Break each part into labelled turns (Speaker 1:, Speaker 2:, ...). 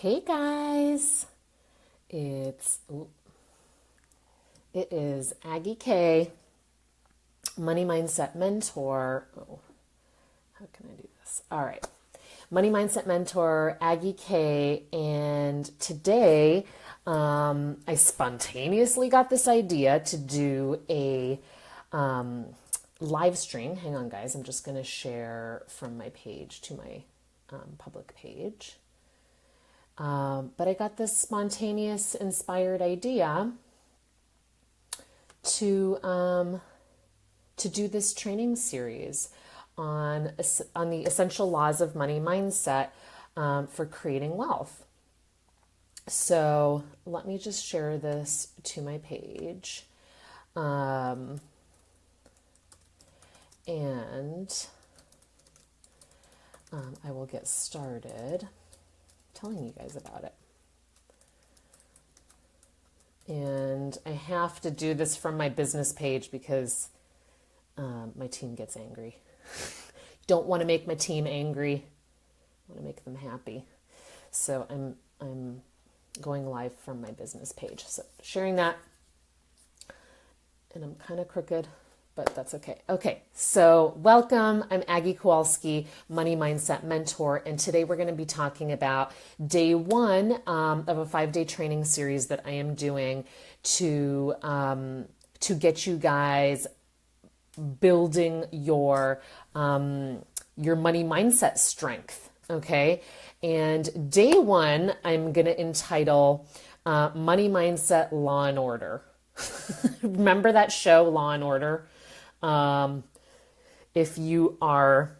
Speaker 1: Hey guys, it is Aggie K, Money Mindset Mentor. Oh, how can I do this? All right, Money Mindset Mentor, Aggie K, and today I spontaneously got this idea to do a live stream. Hang on, guys, I'm just going to share from my page to my public page. But I got this spontaneous, inspired idea to do this training series on the essential laws of money mindset for creating wealth. So let me just share this to my page, and I will get started telling you guys about it. And I have to do this from my business page because my team gets angry. Don't want to make my team angry. I want to make them happy. So I'm going live from my business page. So sharing that, and I'm kind of crooked, but that's okay. Okay, so welcome. I'm Aggie Kowalski, Money Mindset Mentor, and today we're going to be talking about day one of a 5-day training series that I am doing to get you guys building your money mindset strength. Okay, and day one I'm going to entitle Money Mindset Law and Order. Remember that show, Law and Order? If you are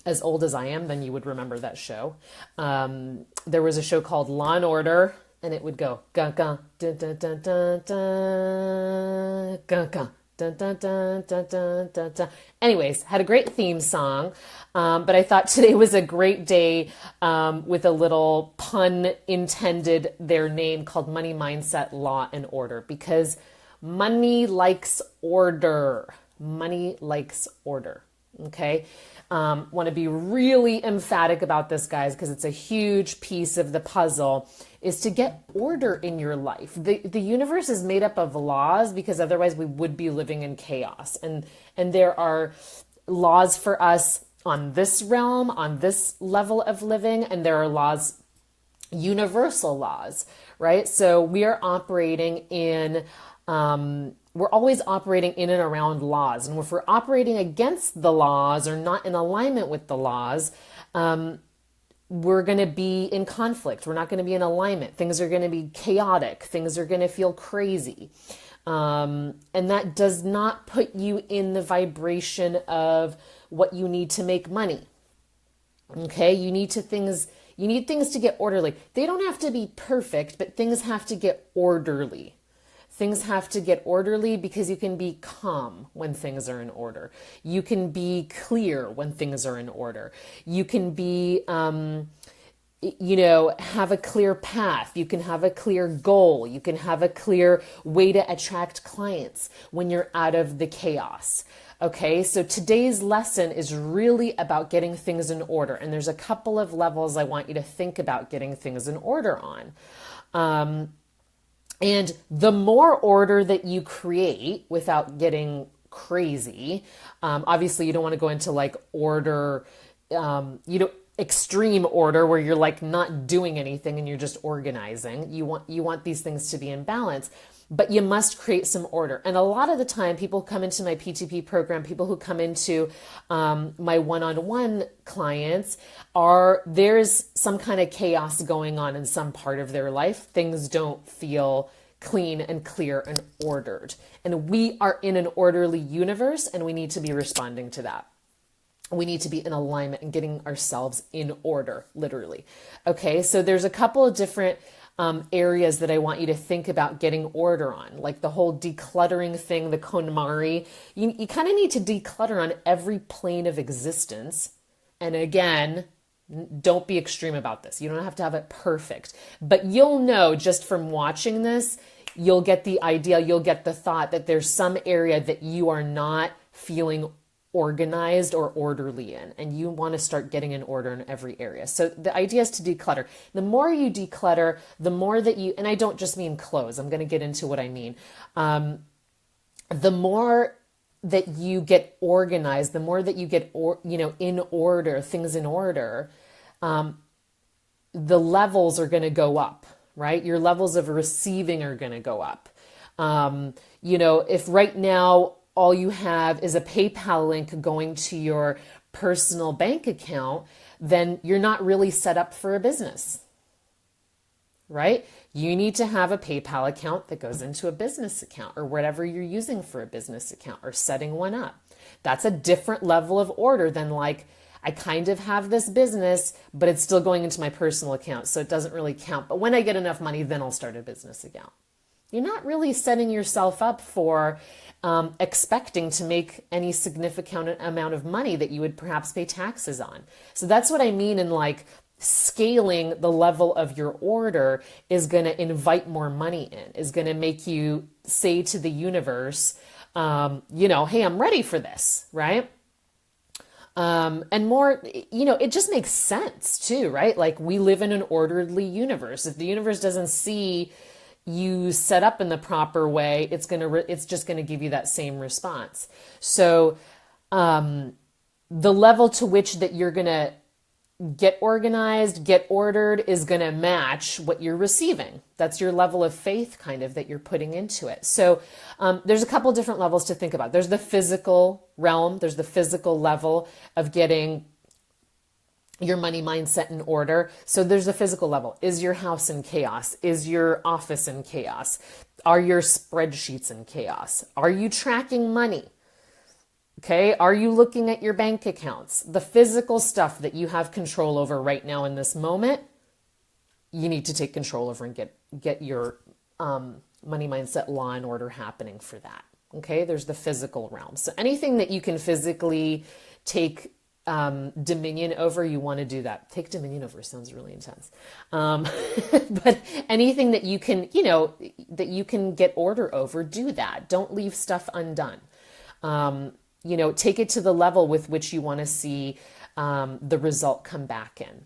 Speaker 1: as old as I am, then you would remember that show. There was a show called Law and Order, and it would go gun gun dun dun dun dun dun gun gun dun dun dun dun dun dun dun. Anyways, had a great theme song, but I thought today was a great day with a little pun intended their name called Money Mindset Law and Order, because money likes order. Money likes order. Okay. Want to be really emphatic about this, guys, because it's a huge piece of the puzzle, is to get order in your life. The universe is made up of laws, because otherwise we would be living in chaos. And there are laws for us on this realm, on this level of living, and there are laws, universal laws, right? So we are operating in we're always operating in and around laws. And if we're operating against the laws or not in alignment with the laws, we're going to be in conflict. We're not going to be in alignment. Things are going to be chaotic. Things are going to feel crazy. And that does not put you in the vibration of what you need to make money. Okay? You need things to get orderly. They don't have to be perfect, but things have to get orderly. Things have to get orderly because you can be calm when things are in order. You can be clear when things are in order. You can be, have a clear path. You can have a clear goal. You can have a clear way to attract clients when you're out of the chaos. Okay, so today's lesson is really about getting things in order. And there's a couple of levels I want you to think about getting things in order on. And the more order that you create without getting crazy, obviously you don't want to go into like order, extreme order where you're like not doing anything and you're just organizing. You want these things to be in balance, but you must create some order. And a lot of the time people come into my PTP program, people who come into my one-on-one clients, there's some kind of chaos going on in some part of their life. Things don't feel clean and clear and ordered. And we are in an orderly universe, and we need to be responding to that. We need to be in alignment and getting ourselves in order, literally. Okay, so there's a couple of different areas that I want you to think about getting order on, like the whole decluttering thing, the KonMari. You kind of need to declutter on every plane of existence. And again, don't be extreme about this. You don't have to have it perfect, but you'll know just from watching this, you'll get the idea, you'll get the thought that there's some area that you are not feeling organized or orderly in, and you want to start getting in order in every area. So the idea is to declutter. The more you declutter, the more that you, and I don't just mean clothes, I'm going to get into what I mean. The more that you get organized, the more that you get, in order, things in order, the levels are going to go up, right? Your levels of receiving are going to go up. If right now all you have is a PayPal link going to your personal bank account, then you're not really set up for a business, right? You need to have a PayPal account that goes into a business account or whatever you're using for a business account or setting one up. That's a different level of order than like, I kind of have this business, but it's still going into my personal account, so it doesn't really count. But when I get enough money, then I'll start a business account. You're not really setting yourself up for expecting to make any significant amount of money that you would perhaps pay taxes on. So that's what I mean in like scaling the level of your order is going to invite more money in, is going to make you say to the universe, hey, I'm ready for this, right? And more, it just makes sense too, right? Like we live in an orderly universe. If the universe doesn't see you set up in the proper way, it's just going to give you that same response. So, the level to which that you're going to get organized, get ordered is going to match what you're receiving. That's your level of faith kind of that you're putting into it. So there's a couple different levels to think about. There's the physical realm. There's the physical level of getting your money mindset in order. So there's the physical level. Is your house in chaos? Is your office in chaos? Are your spreadsheets in chaos? Are you tracking money? Okay, are you looking at your bank accounts? The physical stuff that you have control over right now in this moment, you need to take control over and get your money mindset law and order happening for that. Okay, there's the physical realm. So anything that you can physically take dominion over, you want to do that. Take dominion over sounds really intense. But anything that you can, that you can get order over, do that. Don't leave stuff undone. Take it to the level with which you want to see the result come back in.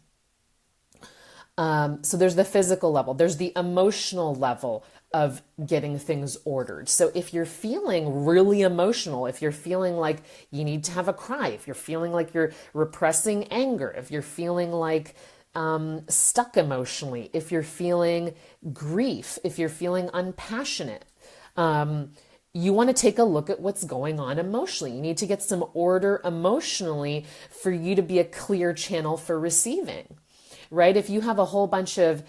Speaker 1: So there's the physical level. There's the emotional level of getting things ordered. So if you're feeling really emotional, if you're feeling like you need to have a cry, if you're feeling like you're repressing anger, if you're feeling like stuck emotionally, if you're feeling grief, if you're feeling unpassionate, you want to take a look at what's going on emotionally. You need to get some order emotionally for you to be a clear channel for receiving, right? If you have a whole bunch of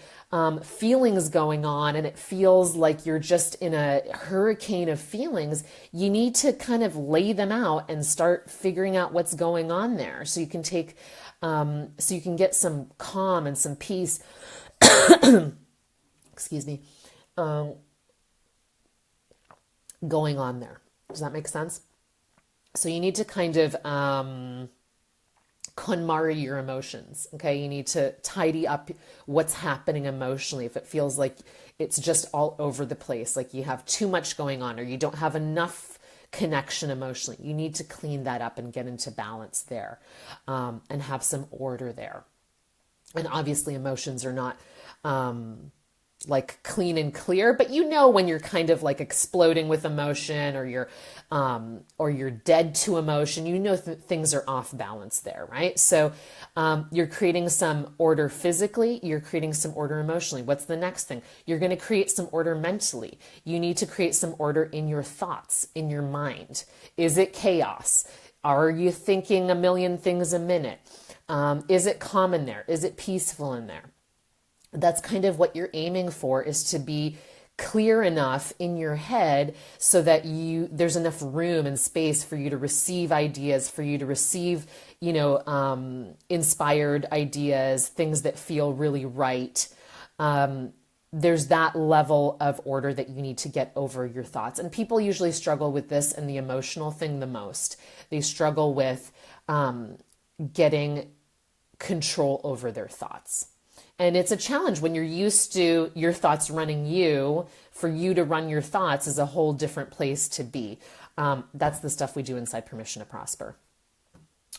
Speaker 1: feelings going on and it feels like you're just in a hurricane of feelings, you need to kind of lay them out and start figuring out what's going on there so you can take, so you can get some calm and some peace. Excuse me. Going on there. Does that make sense? So you need to kind of KonMari your emotions. Okay. You need to tidy up what's happening emotionally. If it feels like it's just all over the place, like you have too much going on or you don't have enough connection emotionally, you need to clean that up and get into balance there, and have some order there. And obviously emotions are not, like clean and clear, but when you're kind of like exploding with emotion or you're dead to emotion, things are off balance there, right? So you're creating some order physically, you're creating some order emotionally. What's the next thing? You're going to create some order mentally. You need to create some order in your thoughts, in your mind. Is it chaos? Are you thinking a million things a minute? Is it calm in there? Is it peaceful in there? That's kind of what you're aiming for, is to be clear enough in your head so that there's enough room and space for you to receive ideas, for you to receive, inspired ideas, things that feel really right. There's that level of order that you need to get over your thoughts. And people usually struggle with this and the emotional thing the most. They struggle with getting control over their thoughts. And it's a challenge when you're used to your thoughts running you. For you to run your thoughts is a whole different place to be. That's the stuff we do inside Permission to Prosper.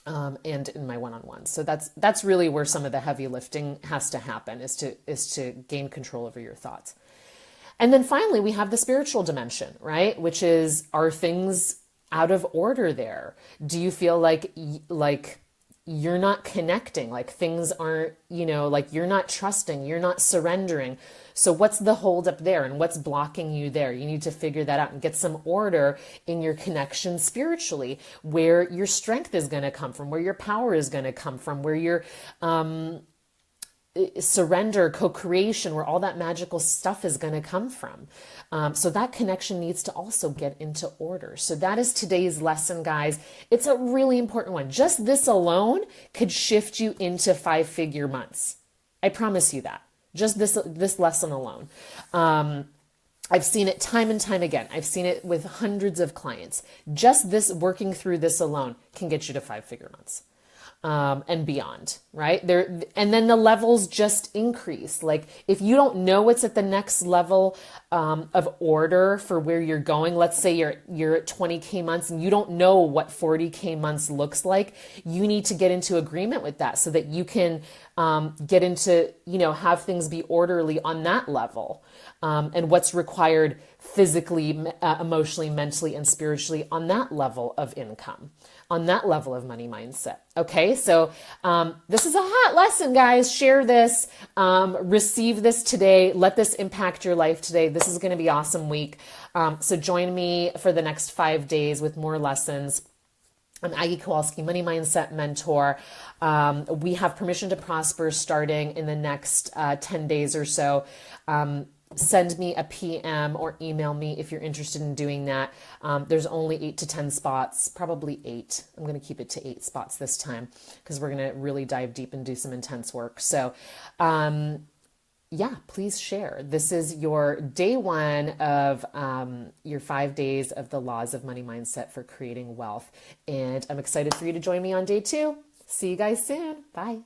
Speaker 1: and in my one-on-ones. So that's really where some of the heavy lifting has to happen, is to gain control over your thoughts. And then finally, we have the spiritual dimension, right? Which is, are things out of order there? Do you feel like you're not connecting, like things aren't, like you're not trusting, you're not surrendering? So what's the holdup there, and what's blocking you there? You need to figure that out and get some order in your connection spiritually, where your strength is going to come from, where your power is going to come from, where your surrender, co-creation, where all that magical stuff is going to come from. So that connection needs to also get into order. So that is today's lesson, guys. It's a really important one. Just this alone could shift you into 5-figure months. I promise you that. Just this lesson alone. I've seen it time and time again. I've seen it with hundreds of clients. Just this, working through this alone, can get you to 5-figure months. And beyond, right? And then the levels just increase. Like, if you don't know what's at the next level of order for where you're going, let's say you're at 20K months and you don't know what 40K months looks like, you need to get into agreement with that so that you can get into, have things be orderly on that level. And what's required physically, emotionally, mentally, and spiritually on that level of income, on that level of money mindset. Okay, so this is a hot lesson, guys. Share this, receive this today. Let this impact your life today. This is going to be an awesome week. So join me for the next 5 days with more lessons. I'm Aggie Kowalski, Money Mindset Mentor. We have Permission to Prosper starting in the next 10 days or so. Send me a PM or email me if you're interested in doing that. There's only 8 to 10 spots, probably 8. I'm going to keep it to 8 spots this time because we're going to really dive deep and do some intense work. So, please share. This is your day 1 of your 5 days of the laws of money mindset for creating wealth. And I'm excited for you to join me on day 2. See you guys soon. Bye.